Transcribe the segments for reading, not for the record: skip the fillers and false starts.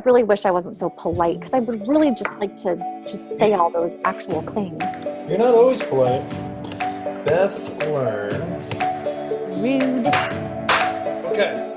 really wish I wasn't so polite because I would really just like to just say all those actual things. You're not always polite. Beth Learn. Rude. Okay.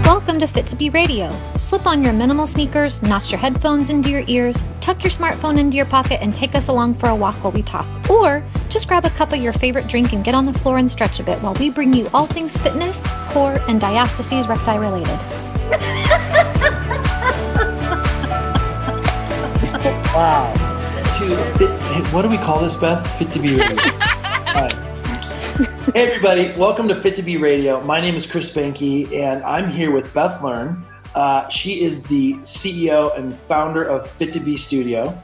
Welcome to Fit2B Radio. Slip on your minimal sneakers, notch your headphones into your ears, tuck your smartphone into your pocket, and take us along for a walk while we talk. Or just grab a cup of your favorite drink and get on the floor and stretch a bit while we bring you all things fitness, core, and diastases recti related. Wow. What do we call this, Beth? Fit2B Radio. Hey everybody, welcome to Fit2B Radio. My name is Chris Banke, and I'm here with Beth Learn. She is the CEO and founder of Fit2B Studio.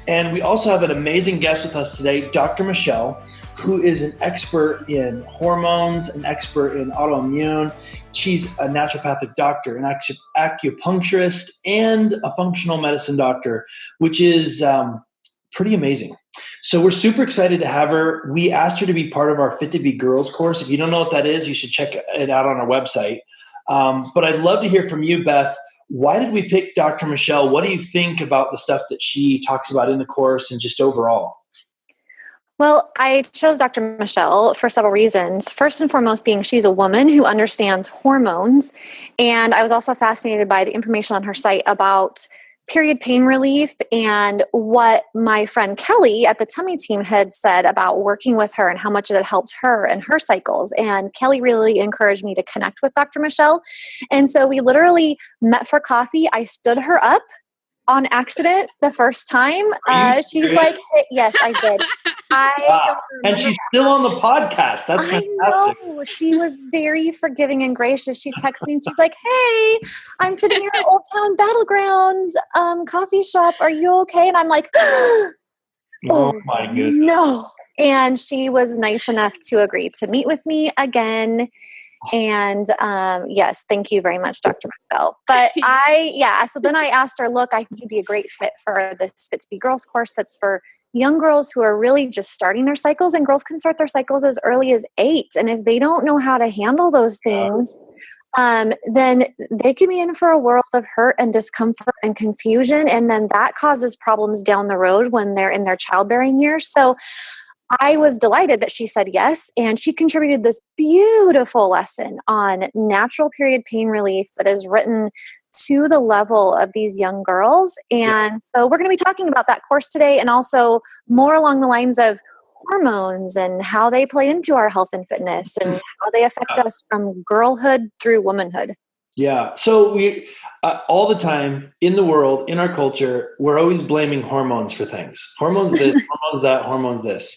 And we also have an amazing guest with us today, Dr. Michelle, who is an expert in hormones, an expert in autoimmune. She's a naturopathic doctor, an acupuncturist, and a functional medicine doctor, which is pretty amazing. So we're super excited to have her. We asked her to be part of our Fit2B Girls course. If you don't know what that is, you should check it out on our website. But I'd love to hear from you, Beth. Why did we pick Dr. Michelle? What do you think about the stuff that she talks about in the course and just overall? Well, I chose Dr. Michelle for several reasons. First and foremost being she's a woman who understands hormones. And I was also fascinated by the information on her site about period pain relief and what my friend Kelly at the Tummy Team had said about working with her and how much it had helped her and her cycles. And Kelly really encouraged me to connect with Dr. Michelle. And so we literally met for coffee. I stood her up on accident the first time. She's like, hey, yes, I did. Wow. And she's still on the podcast. That's fantastic. I know. She was very forgiving and gracious. She texted me and she's like, hey, I'm sitting here at Old Town Battlegrounds coffee shop. Are you okay? And I'm like, oh my goodness. No. And she was nice enough to agree to meet with me again. And yes, thank you very much, Dr. Michelle. But so then I asked her, look, I think you'd be a great fit for this Fit2B Girls course that's for young girls who are really just starting their cycles, and girls can start their cycles as early as 8. And if they don't know how to handle those things, then they can be in for a world of hurt and discomfort and confusion. And then that causes problems down the road when they're in their childbearing years. So I was delighted that she said yes, and she contributed this beautiful lesson on natural period pain relief that is written to the level of these young girls. And so we're going to be talking about that course today, and also more along the lines of hormones and how they play into our health and fitness and how they affect us from girlhood through womanhood. Yeah. So we, all the time in the world, in our culture, we're always blaming hormones for things. Hormones this, hormones that, hormones this.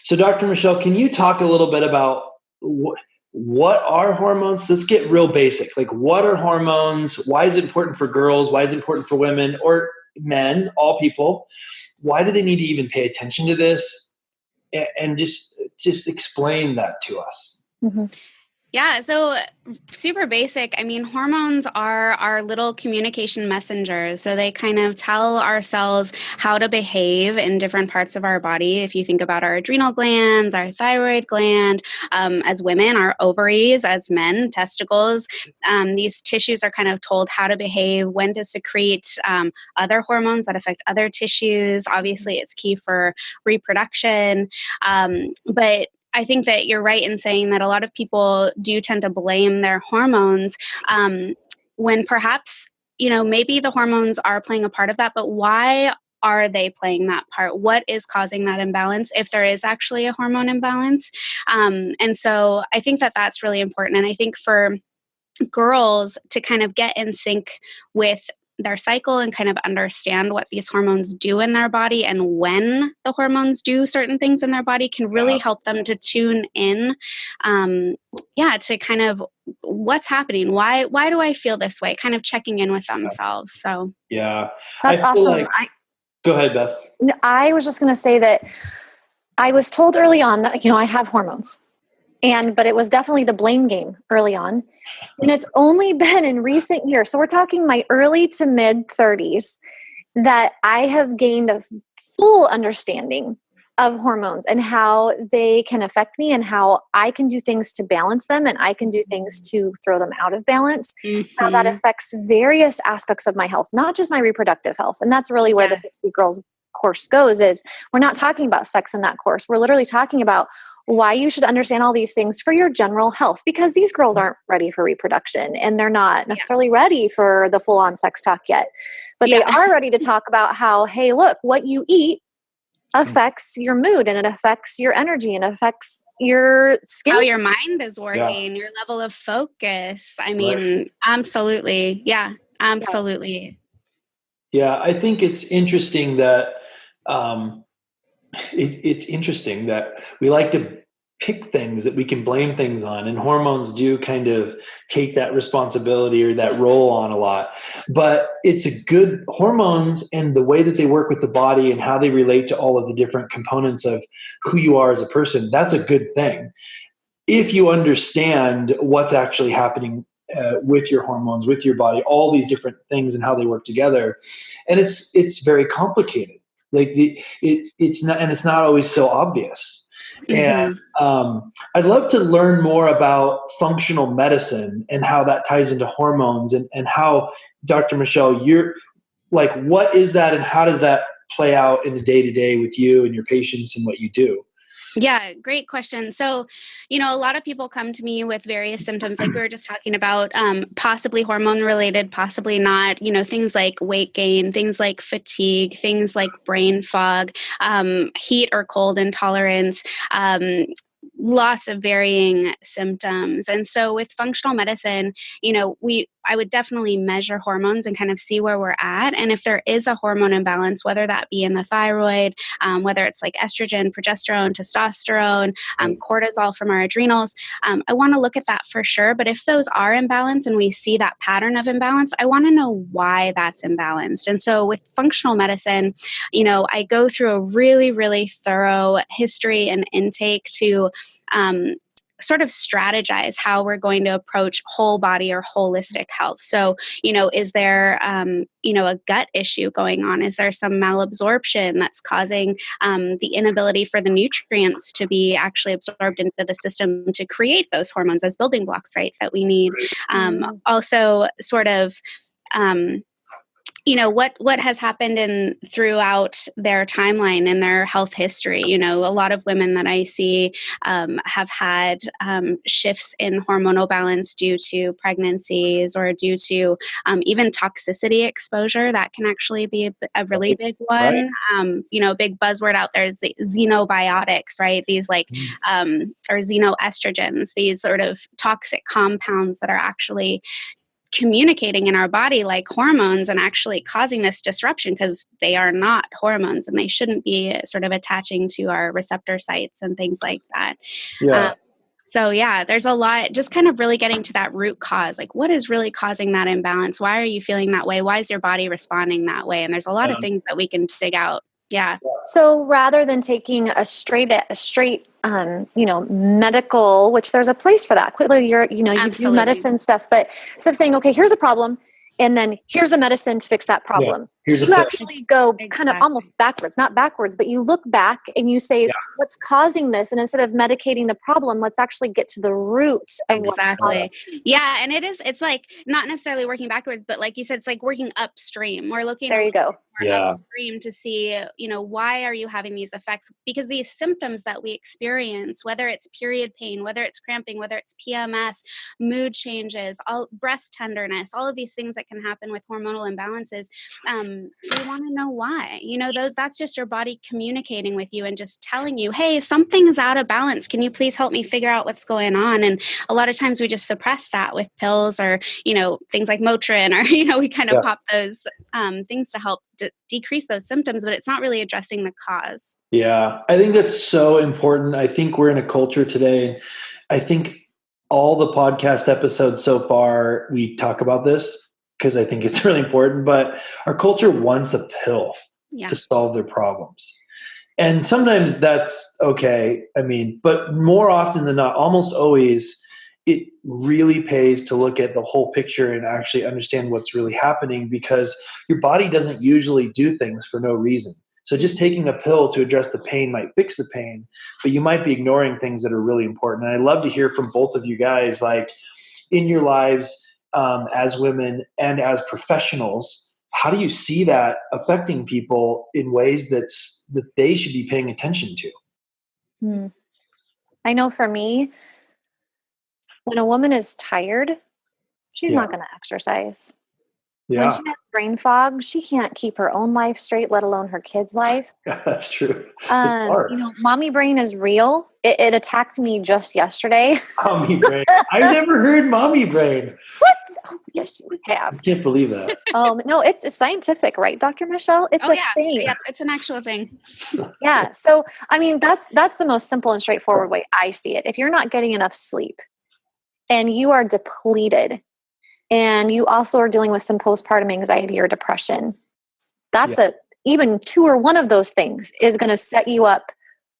So Dr. Michelle, can you talk a little bit about what are hormones? Let's get real basic. Like, what are hormones? Why is it important for girls? Why is it important for women or men, all people? Why do they need to even pay attention to this? And just explain that to us. Mm-hmm. Yeah, so super basic. I mean, hormones are our little communication messengers. So they kind of tell our cells how to behave in different parts of our body. If you think about our adrenal glands, our thyroid gland, as women, our ovaries, as men, testicles, these tissues are kind of told how to behave, when to secrete other hormones that affect other tissues. Obviously, it's key for reproduction. But I think that you're right in saying that a lot of people do tend to blame their hormones when perhaps, maybe the hormones are playing a part of that, but why are they playing that part? What is causing that imbalance if there is actually a hormone imbalance? And so I think that that's really important. And I think for girls to kind of get in sync with their cycle and kind of understand what these hormones do in their body and when the hormones do certain things in their body can really help them to tune in, to kind of what's happening. Why do I feel this way? Kind of checking in with themselves. So that's awesome. Go ahead, Beth. I was just going to say that I was told early on that, I have hormones. But it was definitely the blame game early on. And it's only been in recent years, so we're talking my early to mid 30s, that I have gained a full understanding of hormones and how they can affect me and how I can do things to balance them and I can do things to throw them out of balance, how that affects various aspects of my health, not just my reproductive health. And that's really where the Fit2B Girls course goes, is we're not talking about sex in that course. We're literally talking about why you should understand all these things for your general health, because these girls aren't ready for reproduction and they're not necessarily ready for the full-on sex talk yet, but they are ready to talk about how, hey, look, what you eat affects your mood and it affects your energy and affects your skin. How your mind is working, your level of focus. I mean, absolutely. Yeah, absolutely. Yeah, I think it's interesting that it's interesting that we like to pick things that we can blame things on, and hormones do kind of take that responsibility or that role on a lot. But it's a good hormones and the way that they work with the body and how they relate to all of the different components of who you are as a person. That's a good thing if you understand what's actually happening with your hormones, with your body, all these different things and how they work together. And it's very complicated. Like it's not always so obvious. And I'd love to learn more about functional medicine and how that ties into hormones and how, Dr. Michelle, you're like, what is that and how does that play out in the day-to-day with you and your patients and what you do? Yeah, great question. So, a lot of people come to me with various symptoms, like we were just talking about, possibly hormone related, possibly not, things like weight gain, things like fatigue, things like brain fog, heat or cold intolerance, lots of varying symptoms. And so with functional medicine, I would definitely measure hormones and kind of see where we're at. And if there is a hormone imbalance, whether that be in the thyroid, whether it's like estrogen, progesterone, testosterone, cortisol from our adrenals, I want to look at that for sure. But if those are imbalanced and we see that pattern of imbalance, I want to know why that's imbalanced. And so with functional medicine, I go through a really, really thorough history and intake to sort of strategize how we're going to approach whole body or holistic health. So, is there, a gut issue going on? Is there some malabsorption that's causing the inability for the nutrients to be actually absorbed into the system to create those hormones as building blocks, right, that we need? Also, sort of, what has happened throughout their timeline and their health history. A lot of women that I see have had shifts in hormonal balance due to pregnancies or due to even toxicity exposure. That can actually be a really big one. A big buzzword out there is the xenobiotics, right? These or xenoestrogens, these sort of toxic compounds that are actually communicating in our body like hormones and actually causing this disruption because they are not hormones and they shouldn't be sort of attaching to our receptor sites and things like that. There's a lot, just kind of really getting to that root cause, like what is really causing that imbalance? Why are you feeling that way? Why is your body responding that way? And there's a lot of things that we can dig out. Yeah. So rather than taking a straight medical, which there's a place for that. Clearly you do medicine stuff, but instead of saying, okay, here's a problem, and then here's the medicine to fix that problem. You actually go kind of almost backwards, not backwards, but you look back and you say, what's causing this? And instead of medicating the problem, let's actually get to the root of what's causing. Yeah. And it's like not necessarily working backwards, but like you said, it's like working upstream. We're looking upstream to see, why are you having these effects? Because these symptoms that we experience, whether it's period pain, whether it's cramping, whether it's PMS, mood changes, all breast tenderness, all of these things that can happen with hormonal imbalances, we want to know why. That's just your body communicating with you and just telling you, hey, something is out of balance. Can you please help me figure out what's going on? And a lot of times we just suppress that with pills or, things like Motrin or, we kind of pop those things to help decrease those symptoms, but it's not really addressing the cause. Yeah, I think that's so important. I think we're in a culture today. I think all the podcast episodes so far, we talk about this because I think it's really important, but our culture wants a pill to solve their problems. And sometimes that's okay. But more often than not, almost always, it really pays to look at the whole picture and actually understand what's really happening, because your body doesn't usually do things for no reason. So just taking a pill to address the pain might fix the pain, but you might be ignoring things that are really important. And I'd love to hear from both of you guys, like in your lives as women and as professionals, how do you see that affecting people in ways that they should be paying attention to? I know for me, when a woman is tired, she's not going to exercise. When she has brain fog, she can't keep her own life straight, let alone her kid's life. Yeah, that's true. Mommy brain is real. It attacked me just yesterday. Mommy brain. I've never heard mommy brain. What? Oh, yes, you have. I can't believe that. No, it's scientific, right, Dr. Michelle? It's a thing. Yeah, it's an actual thing. Yeah. So, I mean, that's the most simple and straightforward way I see it. If you're not getting enough sleep and you are depleted, and you also are dealing with some postpartum anxiety or depression, that's even 2 or 1 of those things is going to set you up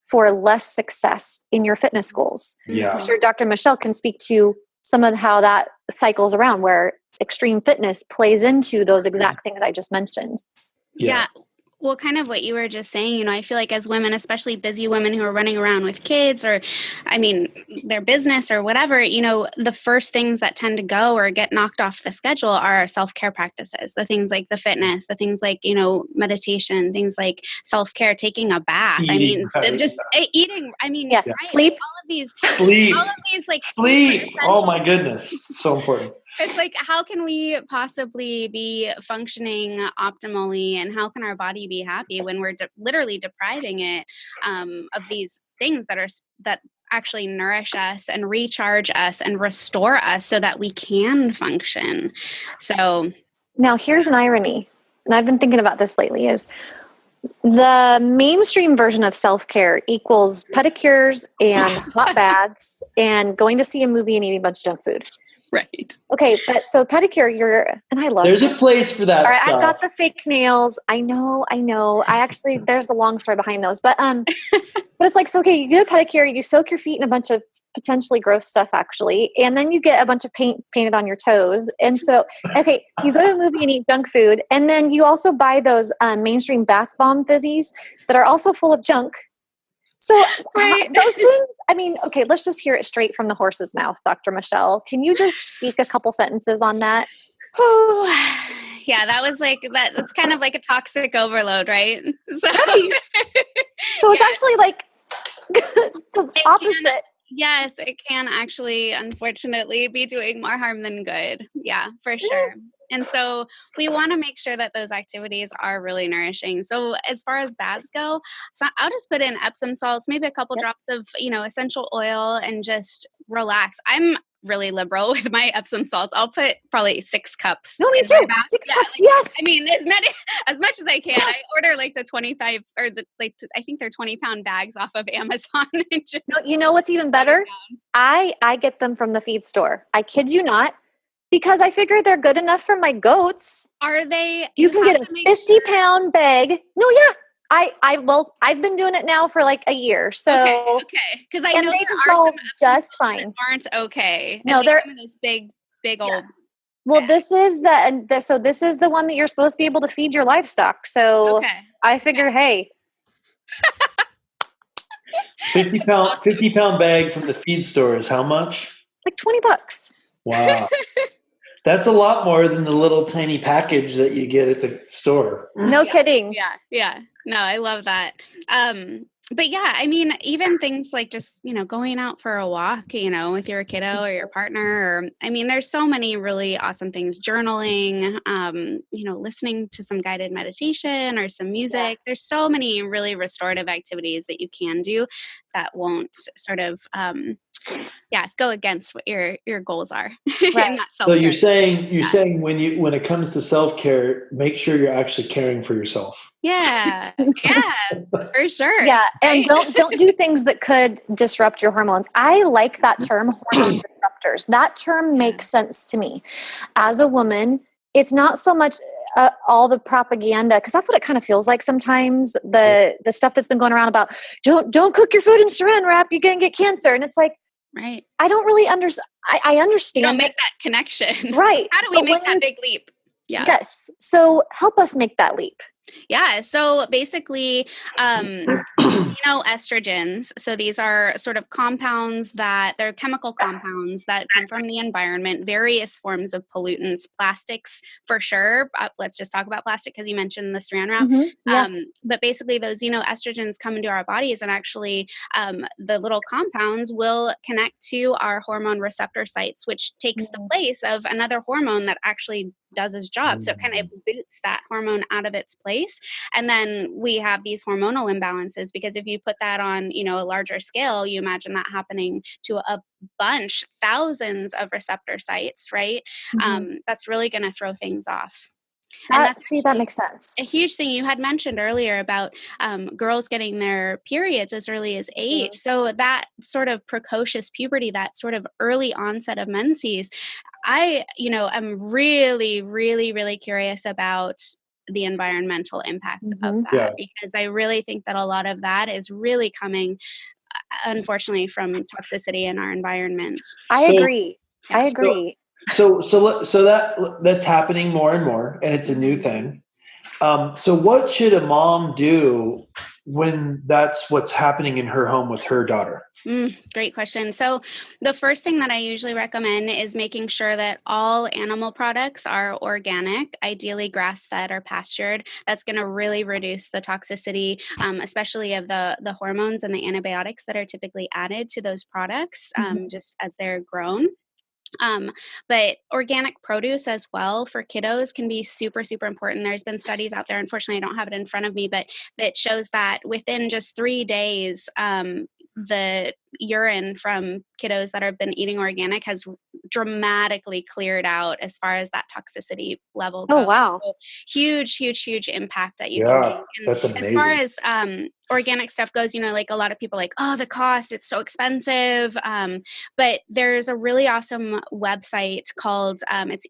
for less success in your fitness goals. Yeah. I'm sure Dr. Michelle can speak to some of how that cycles around, where extreme fitness plays into those exact things I just mentioned. Yeah. Well, kind of what you were just saying, I feel like as women, especially busy women who are running around with kids or, their business or whatever, the first things that tend to go or get knocked off the schedule are self-care practices, the things like the fitness, the things like, meditation, things like self-care, taking a bath. Eating. Right? Sleep. Sleep. All of these like sleep. Oh my goodness. So important. It's like, how can we possibly be functioning optimally, and how can our body be happy when we're literally depriving it of these things that actually nourish us and recharge us and restore us so that we can function? So now here's an irony, and I've been thinking about this lately, is the mainstream version of self-care equals pedicures and hot baths and going to see a movie and eating a bunch of junk food. Right. Okay, but so pedicure, and I love There's a place for that. All right, stuff. I've got the fake nails. I know. I actually, there's the long story behind those, but it's like, so okay, you get a pedicure, you soak your feet in a bunch of potentially gross stuff, actually, and then you get a bunch of paint painted on your toes, and so okay, you go to a movie and eat junk food, and then you also buy those mainstream bath bomb fizzies that are also full of junk. So those things, okay, let's just hear it straight from the horse's mouth, Dr. Michelle. Can you just speak a couple sentences on that? Yeah, that was like that. It's kind of like a toxic overload, right? So it's actually like the opposite. Yes, it can actually, unfortunately, be doing more harm than good. Yeah, for sure. And so we want to make sure that those activities are really nourishing. So as far as baths go, I'll just put in Epsom salts, maybe a couple drops of, essential oil, and just relax. I'm really liberal with my Epsom salts. I'll put probably 6 cups. No, me too. 6 cups, yes. As much as I can. Yes. I order like the 25 or I think they're 20-pound bags off of Amazon. And just you know what's even better? I get them from the feed store. I kid you not. Because I figure they're good enough for my goats. Are they? You can get a 50-pound bag. No, yeah. I've been doing it now for like a year. So okay. Because I know they there are some just fine. That aren't okay. No, they're those big old. Well, this is the one that you're supposed to be able to feed your livestock. So I figure, hey. 50-pound bag from the feed store is how much? Like $20. Wow. That's a lot more than the little tiny package that you get at the store. No kidding. Yeah. No, I love that. But yeah, even things like just, going out for a walk, with your kiddo or your partner, or, there's so many really awesome things, journaling, listening to some guided meditation or some music. Yeah. There's so many really restorative activities that you can do that won't sort of, go against what your goals are. Right. So you're saying when it comes to self-care, make sure you're actually caring for yourself. Yeah, for sure. Yeah, and don't do things that could disrupt your hormones. I like that term, hormone disruptors. That term makes sense to me. As a woman, it's not so much all the propaganda, because that's what it kind of feels like sometimes. The stuff that's been going around about don't cook your food in Saran wrap, you're gonna get cancer, and it's like. Right. I don't really understand. I understand. You don't make that connection. Right. How do we make that big leap? Yeah. Yes. So help us make that leap. Yeah. So basically, estrogens. So these are sort of compounds they're chemical compounds that come from the environment, various forms of pollutants, plastics for sure. Let's just talk about plastic because you mentioned the saran wrap. Yeah. But basically those, estrogens come into our bodies, and actually the little compounds will connect to our hormone receptor sites, which takes the place of another hormone that actually does its job. So it kind of boots that hormone out of its place. And then we have these hormonal imbalances, because if you put that on, a larger scale, you imagine that happening to a bunch, thousands of receptor sites, right? That's really going to throw things off. That makes sense. A huge thing you had mentioned earlier about girls getting their periods as early as 8. So that sort of precocious puberty, that sort of early onset of menses, I, am really, really, really curious about the environmental impacts of that, because I really think that a lot of that is really coming, unfortunately, from toxicity in our environment. I agree. So that's happening more and more, and it's a new thing. So what should a mom do when that's what's happening in her home with her daughter? Great question. So the first thing that I usually recommend is making sure that all animal products are organic, ideally grass-fed or pastured. That's going to really reduce the toxicity, especially of the hormones and the antibiotics that are typically added to those products, just as they're grown. But organic produce as well for kiddos can be super, super important. There's been studies out there, unfortunately, I don't have it in front of me, but that shows that within just 3 days, the urine from kiddos that have been eating organic has dramatically cleared out as far as that toxicity level goes. Oh, wow. So huge, huge, huge impact that you can make. And that's amazing. As far as organic stuff goes, like a lot of people the cost, it's so expensive. But there's a really awesome website called, it's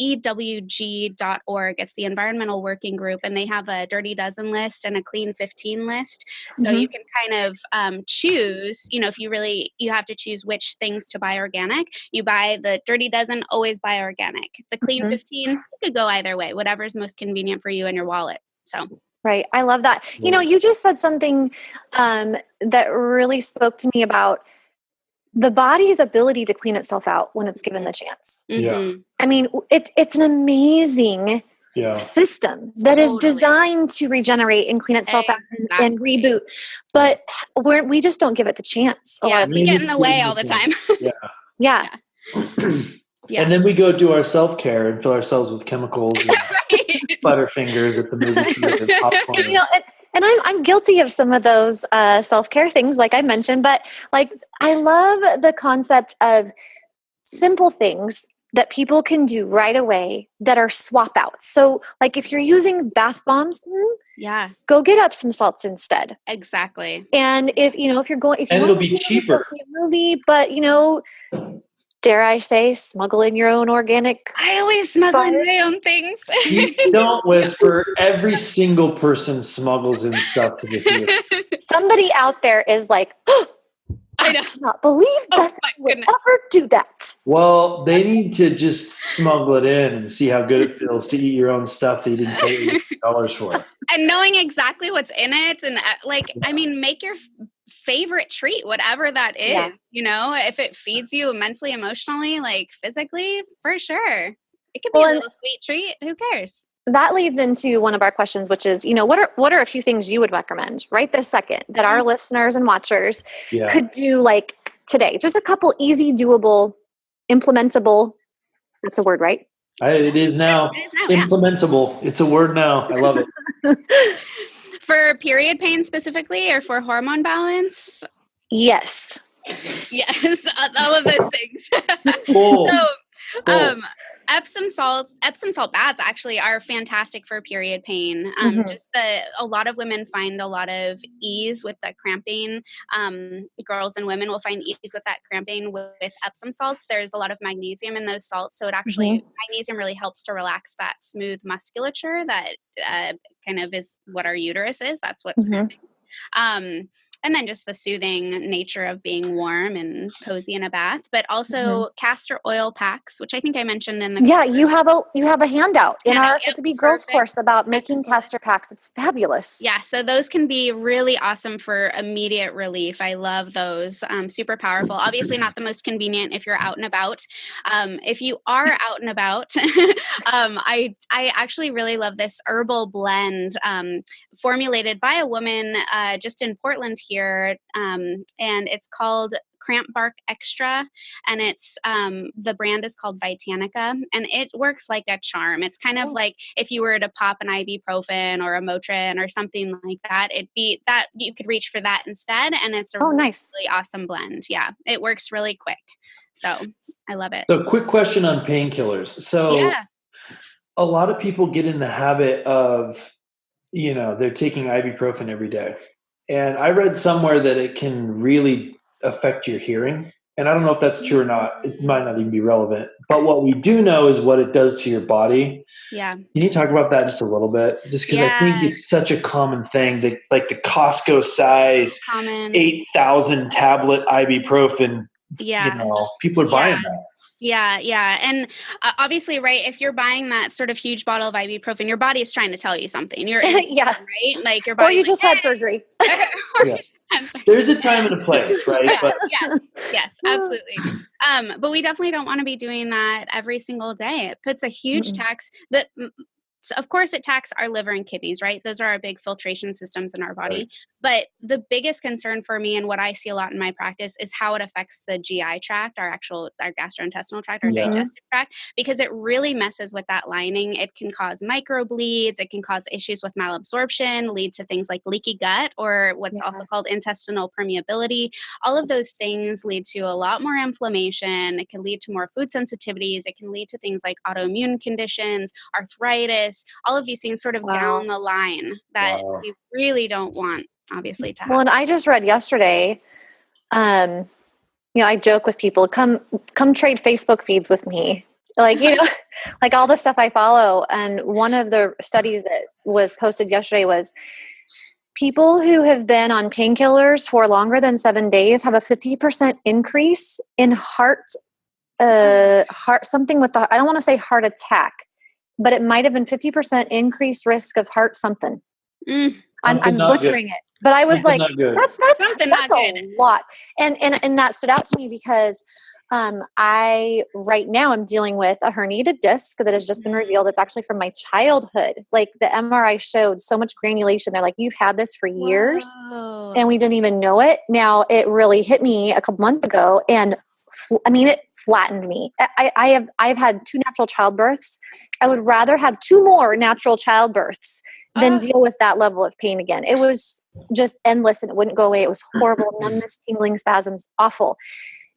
EWG.org. It's the Environmental Working Group, and they have a Dirty Dozen list and a Clean 15 list. So you can kind of choose, if you have to choose which things to buy organic. You buy the Dirty Dozen, always buy organic. The Clean 15, you could go either way, whatever's most convenient for you and your wallet. So. Right. I love that. You just said something that really spoke to me about the body's ability to clean itself out when it's given the chance. I mean, it's an amazing system that is designed to regenerate and clean itself out and reboot. But we just don't give it the chance. Yeah, we get in the way all the time. Yeah. And then we go do our self-care and fill ourselves with chemicals and Butterfingers at the movie theater, popcorn. And I'm guilty of some of those self-care things, like I mentioned, but I love the concept of simple things that people can do right away that are swap outs. So if you're using bath bombs, go get Epsom salts instead. Exactly. And if you're going, if you it'll want to be cheaper. See a movie, but dare I say, smuggle in your own organic. I always smuggle in my own things. You don't whisper. Every single person smuggles in stuff to the theater. Somebody out there is like, I cannot believe that would ever do that. Well, they need to just smuggle it in and see how good it feels to eat your own stuff that you didn't pay $80 for. And knowing exactly what's in it, and make your favorite treat, whatever that is. If it feeds you mentally, emotionally, physically, for sure, it could be a little sweet treat. Who cares? That leads into one of our questions, which is, what are a few things you would recommend right this second that our listeners and watchers could do today? Just a couple easy, doable, implementable. That's a word, right? It is now. Implementable. It's a word now. I love it. For period pain specifically, or for hormone balance? Yes. Yes, all of those things. So, Epsom salt baths actually are fantastic for period pain. A lot of women find a lot of ease with the cramping. Girls and women will find ease with that cramping with Epsom salts. There's a lot of magnesium in those salts, so it actually magnesium really helps to relax that smooth musculature that kind of is what our uterus is. That's what's cramping. and then just the soothing nature of being warm and cozy in a bath, but also castor oil packs, which I think I mentioned in the you have a handout in our Fit2B girls perfect. course about making castor packs. It's fabulous. Yeah, so those can be really awesome for immediate relief. I love those. Super powerful. Obviously not the most convenient if you're out and about. If you are out and about, I actually really love this herbal blend formulated by a woman just in Portland here, and it's called Cramp Bark Extra, and it's the brand is called Vitanica, and it works like a charm. It's kind of like if you were to pop an ibuprofen or a Motrin or something like that, it'd be that you could reach for that instead, and it's a nice, really awesome blend. Yeah, it works really quick, so I love it. So quick question on painkillers. So a lot of people get in the habit of, they're taking ibuprofen every day. And I read somewhere that it can really affect your hearing. And I don't know if that's true or not. It might not even be relevant. But what we do know is what it does to your body. Yeah. Can you talk about that just a little bit? Just because I think it's such a common thing, that like the Costco size 8,000 tablet ibuprofen, people are buying that. Yeah. And obviously, right, if you're buying that sort of huge bottle of ibuprofen, your body is trying to tell you something. You're right? Like your body. Or you just had surgery. There's a time and a place, right? Yes, absolutely. But we definitely don't want to be doing that every single day. It puts a huge tax that. So of course, it taxes our liver and kidneys, right? Those are our big filtration systems in our body. Right. But the biggest concern for me, and what I see a lot in my practice, is how it affects the GI tract, our gastrointestinal tract, our digestive tract, because it really messes with that lining. It can cause microbleeds. It can cause issues with malabsorption, lead to things like leaky gut, or what's also called intestinal permeability. All of those things lead to a lot more inflammation. It can lead to more food sensitivities. It can lead to things like autoimmune conditions, arthritis, all of these things sort of down the line that you really don't want, obviously, to happen. Well, and I just read yesterday, I joke with people, come trade Facebook feeds with me. Like, like all the stuff I follow. And one of the studies that was posted yesterday was people who have been on painkillers for longer than 7 days have a 50% increase in heart, something with I don't want to say heart attack, but it might have been 50% increased risk of heart something. I'm butchering it, but I was like, that's a lot. And that stood out to me because I right now I'm dealing with a herniated disc that has just been revealed. It's actually from my childhood. Like the MRI showed so much granulation. They're like, you've had this for years and we didn't even know it. Now it really hit me a couple months ago, and it flattened me. I've had 2 natural childbirths. I would rather have 2 more natural childbirths than deal with that level of pain again. It was just endless and it wouldn't go away. It was horrible. Numbness, tingling, spasms, awful.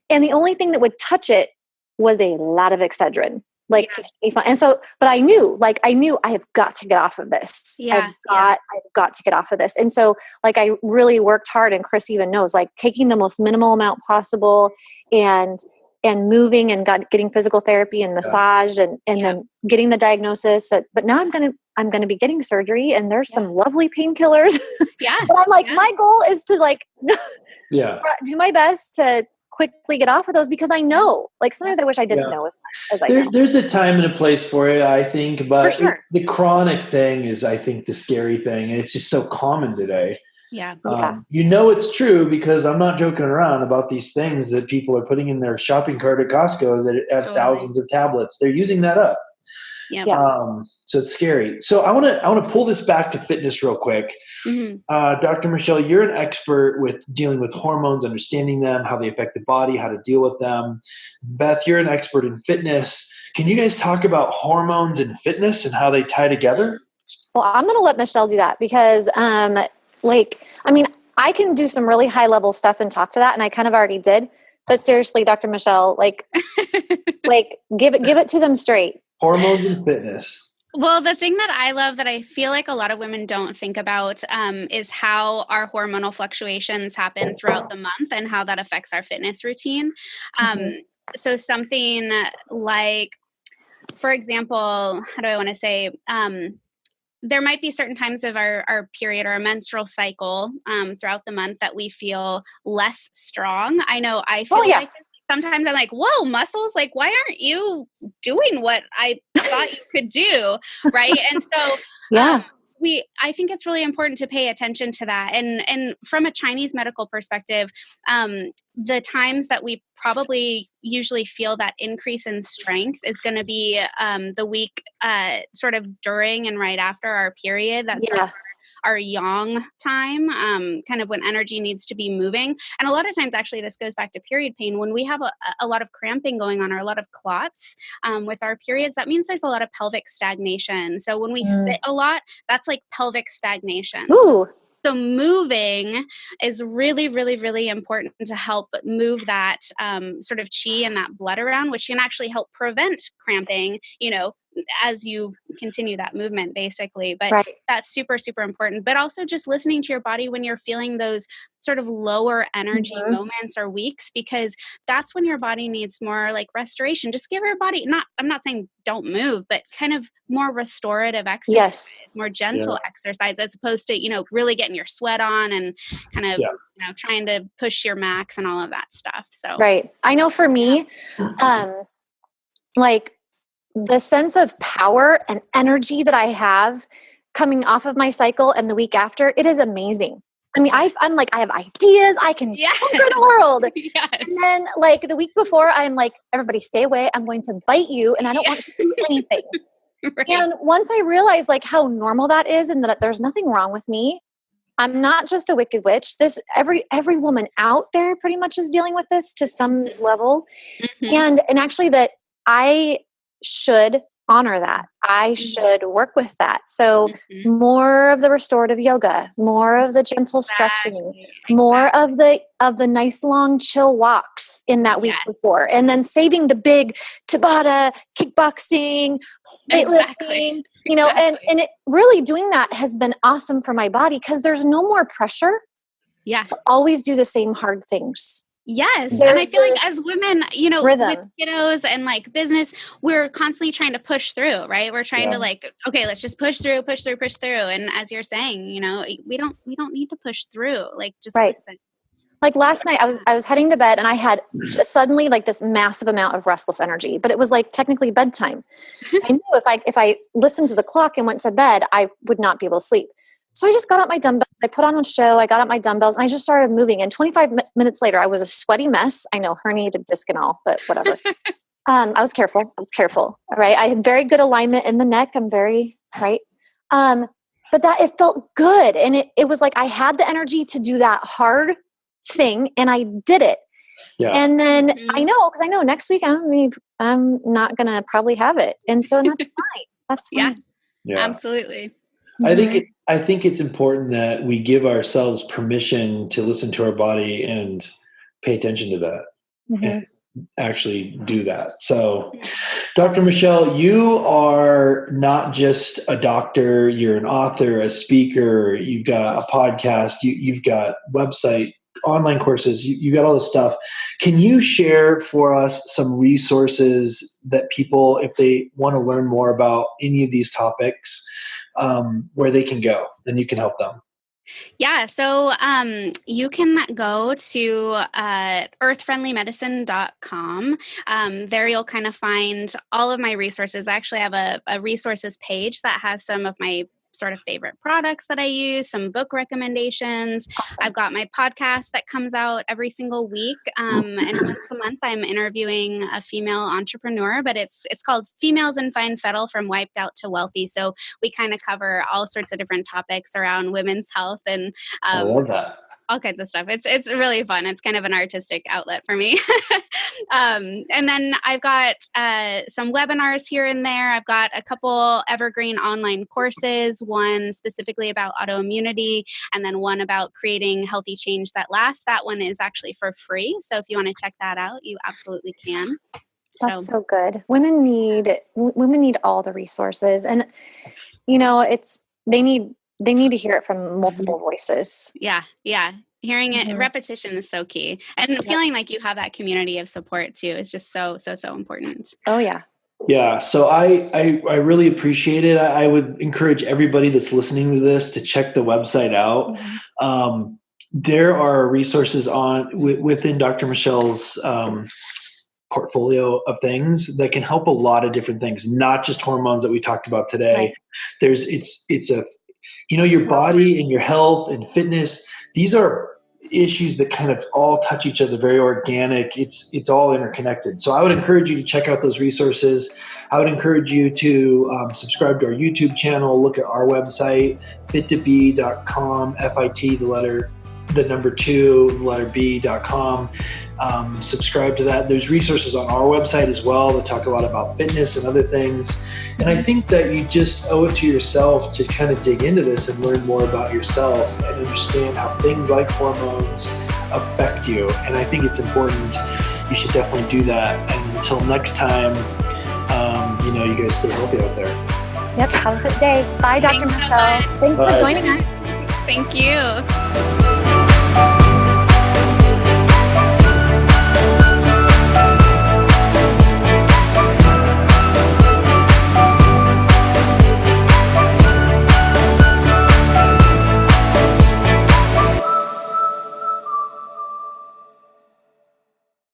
And the only thing that would touch it was a lot of Excedrin. To keep me fine. And so, but I knew I have got to get off of this. I've got to get off of this. And so I really worked hard, and Chris even knows, taking the most minimal amount possible and moving and getting physical therapy and massage and then getting the diagnosis. But now I'm going to be getting surgery, and there's some lovely painkillers. But I'm my goal is to do my best to quickly get off of those, because I know, sometimes I wish I didn't know as much as I know. There's a time and a place for it, I think, but the chronic thing is, I think, the scary thing, and it's just so common today. It's true, because I'm not joking around about these things that people are putting in their shopping cart at Costco that have thousands of tablets. They're using that up. So it's scary. So I want to pull this back to fitness real quick. Dr. Michelle, you're an expert with dealing with hormones, understanding them, how they affect the body, how to deal with them. Beth, you're an expert in fitness. Can you guys talk about hormones and fitness and how they tie together? Well, I'm going to let Michelle do that, because I can do some really high level stuff and talk to that, and I kind of already did. But seriously, Dr. Michelle, give it to them straight. Hormones and fitness. Well, the thing that I love that I feel like a lot of women don't think about is how our hormonal fluctuations happen throughout the month and how that affects our fitness routine. So something like, for example, how do I want to say, there might be certain times of our period or a menstrual cycle throughout the month that we feel less strong. I know I feel like sometimes I'm like, whoa, muscles, like, why aren't you doing what I thought you could do? Right. And so, I think it's really important to pay attention to that. And from a Chinese medical perspective, the times that we probably usually feel that increase in strength is going to be the week sort of during and right after our period. That's sort of our yang time, kind of when energy needs to be moving. And a lot of times, actually, this goes back to period pain. When we have a lot of cramping going on or a lot of clots with our periods, that means there's a lot of pelvic stagnation. So when we sit a lot, that's like pelvic stagnation. Ooh. So moving is really, really, really important to help move that sort of chi and that blood around, which can actually help prevent cramping, as you continue that movement, basically. But that's super, super important. But also just listening to your body when you're feeling those sort of lower energy moments or weeks, because that's when your body needs more like restoration. Just give your body, I'm not saying don't move, but kind of more restorative exercise, more gentle exercise, as opposed to, really getting your sweat on and kind of, trying to push your max and all of that stuff. So, I know for me, like the sense of power and energy that I have coming off of my cycle and the week after, it is amazing. I mean, I'm like, I have ideas. I can conquer the world. And then like the week before, I'm like, everybody stay away. I'm going to bite you and I don't want to do anything. And once I realized like how normal that is and that there's nothing wrong with me, I'm not just a wicked witch. Every woman out there pretty much is dealing with this to some level. And actually that I should honor that. I should work with that. So more of the restorative yoga, more of the gentle stretching, more of the nice long chill walks in that week before, and then saving the big Tabata, kickboxing, weightlifting, and it really doing that has been awesome for my body because there's no more pressure to always do the same hard things. Yes. And I feel like as women, with kiddos and like business, we're constantly trying to push through, right? We're trying to like, okay, let's just push through. And as you're saying, we don't need to push through. Like just listen. Like last night I was heading to bed and I had just suddenly like this massive amount of restless energy, but it was like technically bedtime. I knew if I listened to the clock and went to bed, I would not be able to sleep. So I just got out my dumbbells. I put on a show. I got out my dumbbells and I just started moving. And 25 minutes later, I was a sweaty mess. I know, herniated disc and all, but whatever. I was careful. All right. I had very good alignment in the neck. I'm very right. But that it felt good. And it was like I had the energy to do that hard thing and I did it. Yeah. And then I know next week I'm not going to probably have it. And so that's fine. That's fine. Yeah, absolutely. I think it's important that we give ourselves permission to listen to our body and pay attention to that and actually do that. So, Dr. Michelle, you are not just a doctor, you're an author, a speaker, you've got a podcast, you've got website, online courses, you got all this stuff. Can you share for us some resources that people, if they want to learn more about any of these topics, where they can go, then you can help them? Yeah. So you can go to earthfriendlymedicine.com. There you'll kind of find all of my resources. I actually have a resources page that has some of my sort of favorite products that I use, some book recommendations. Awesome. I've got my podcast that comes out every single week. And once a month, I'm interviewing a female entrepreneur, but it's called Females in Fine Fettle from Wiped Out to Wealthy. So we kind of cover all sorts of different topics around women's health and I love that. All kinds of stuff. It's really fun. It's kind of an artistic outlet for me. And then I've got some webinars here and there. I've got a couple evergreen online courses, one specifically about autoimmunity, and then one about creating healthy change that lasts. That one is actually for free. So if you want to check that out, you absolutely can. That's so good. Women need all the resources, and they need to hear it from multiple voices. Yeah. Hearing it, repetition is so key. And feeling like you have that community of support too is just so important. Oh yeah. Yeah, so I really appreciate it. I would encourage everybody that's listening to this to check the website out. There are resources within Dr. Michelle's portfolio of things that can help a lot of different things, not just hormones that we talked about today. Right. It's your body and your health and fitness. These are issues that kind of all touch each other, very organic. It's all interconnected. So I would encourage you to check out those resources. I would encourage you to subscribe to our YouTube channel, look at our website, fit2b.com, FIT, the number 2, the letter B.com. Subscribe to that. There's resources on our website as well that talk a lot about fitness and other things. And I think that you just owe it to yourself to kind of dig into this and learn more about yourself and understand how things like hormones affect you. And I think it's important. You should definitely do that. And until next time, you guys stay healthy out there. Yep. Have a good day. Bye, Dr. Michelle. Thanks Bye. for joining us. Thank you.